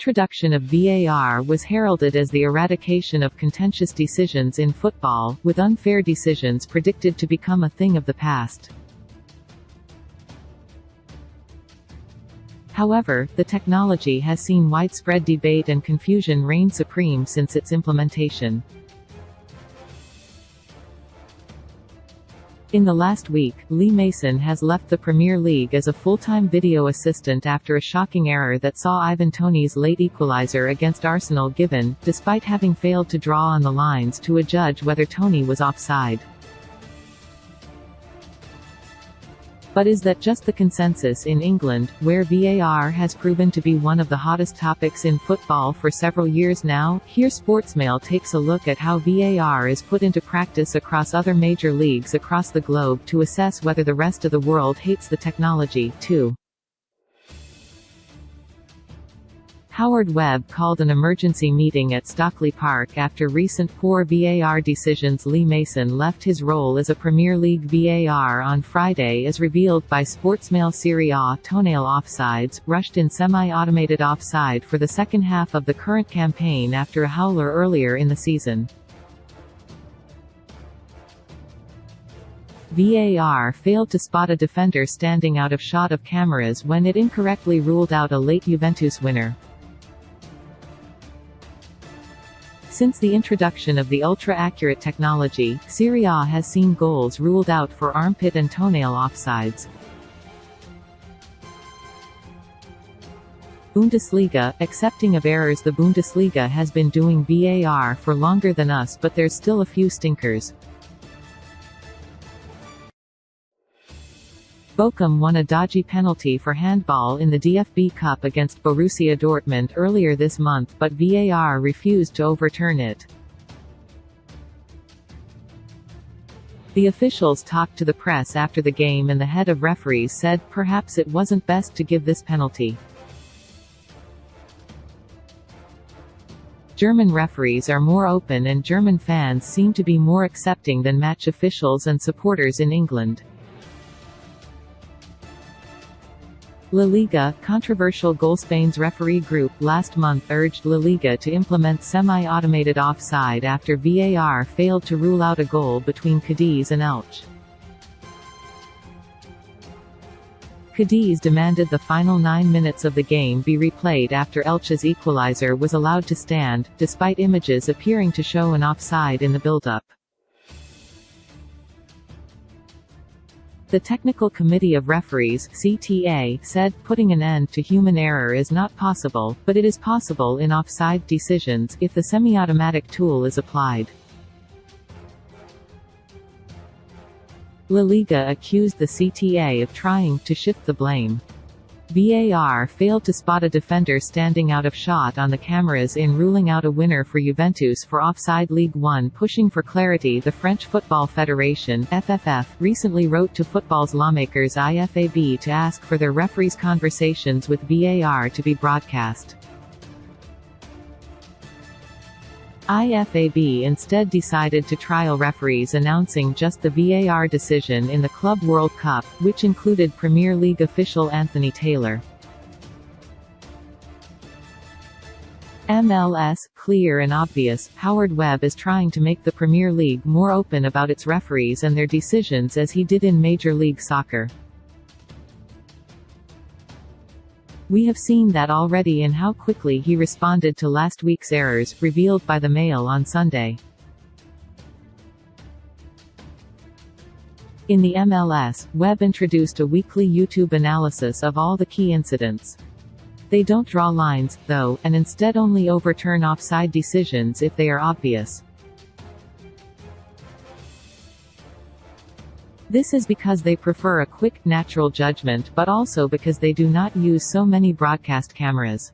introduction of VAR was heralded as the eradication of contentious decisions in football, with unfair decisions predicted to become a thing of the past. However, the technology has seen widespread debate and confusion reign supreme since its implementation. In the last week, Lee Mason has left the Premier League as a full-time video assistant after a shocking error that saw Ivan Toney's late equaliser against Arsenal given, despite having failed to draw on the lines to adjudge whether Toney was offside. But is that just the consensus in England, where VAR has proven to be one of the hottest topics in football for several years now? Here Sportsmail takes a look at how VAR is put into practice across other major leagues across the globe to assess whether the rest of the world hates the technology, too. Howard Webb called an emergency meeting at Stockley Park after recent poor VAR decisions. Lee Mason left his role as a Premier League VAR on Friday as revealed by Sportsmail. Serie A toenail offsides, rushed in semi-automated offside for the second half of the current campaign after a howler earlier in the season. VAR failed to spot a defender standing out of shot of cameras when it incorrectly ruled out a late Juventus winner. Since the introduction of the ultra-accurate technology, Serie A has seen goals ruled out for armpit and toenail offsides. Bundesliga, accepting of errors. The Bundesliga has been doing VAR for longer than us, but there's still a few stinkers. Bochum won a dodgy penalty for handball in the DFB Cup against Borussia Dortmund earlier this month, but VAR refused to overturn it. The officials talked to the press after the game and the head of referees said perhaps it wasn't best to give this penalty. German referees are more open and German fans seem to be more accepting than match officials and supporters in England. La Liga, controversial goal. Spain's referee group last month urged La Liga to implement semi-automated offside after VAR failed to rule out a goal between Cadiz and Elche. Cadiz demanded the final 9 minutes of the game be replayed after Elche's equalizer was allowed to stand, despite images appearing to show an offside in the build-up. The Technical Committee of Referees (CTA) said, putting an end to human error is not possible, but it is possible in offside decisions, if the semi-automatic tool is applied. La Liga accused the CTA of trying to shift the blame. VAR failed to spot a defender standing out of shot on the cameras in ruling out a winner for Juventus for offside. Ligue 1 pushing for clarity. The French Football Federation (FFF) recently wrote to football's lawmakers IFAB to ask for their referees' conversations with VAR to be broadcast. IFAB instead decided to trial referees, announcing just the VAR decision in the Club World Cup, which included Premier League official Anthony Taylor. MLS, clear and obvious. Howard Webb is trying to make the Premier League more open about its referees and their decisions as he did in Major League Soccer. We have seen that already in how quickly he responded to last week's errors, revealed by the Mail on Sunday. In the MLS, Webb introduced a weekly YouTube analysis of all the key incidents. They don't draw lines, though, and instead only overturn offside decisions if they are obvious. This is because they prefer a quick, natural judgment, but also because they do not use so many broadcast cameras.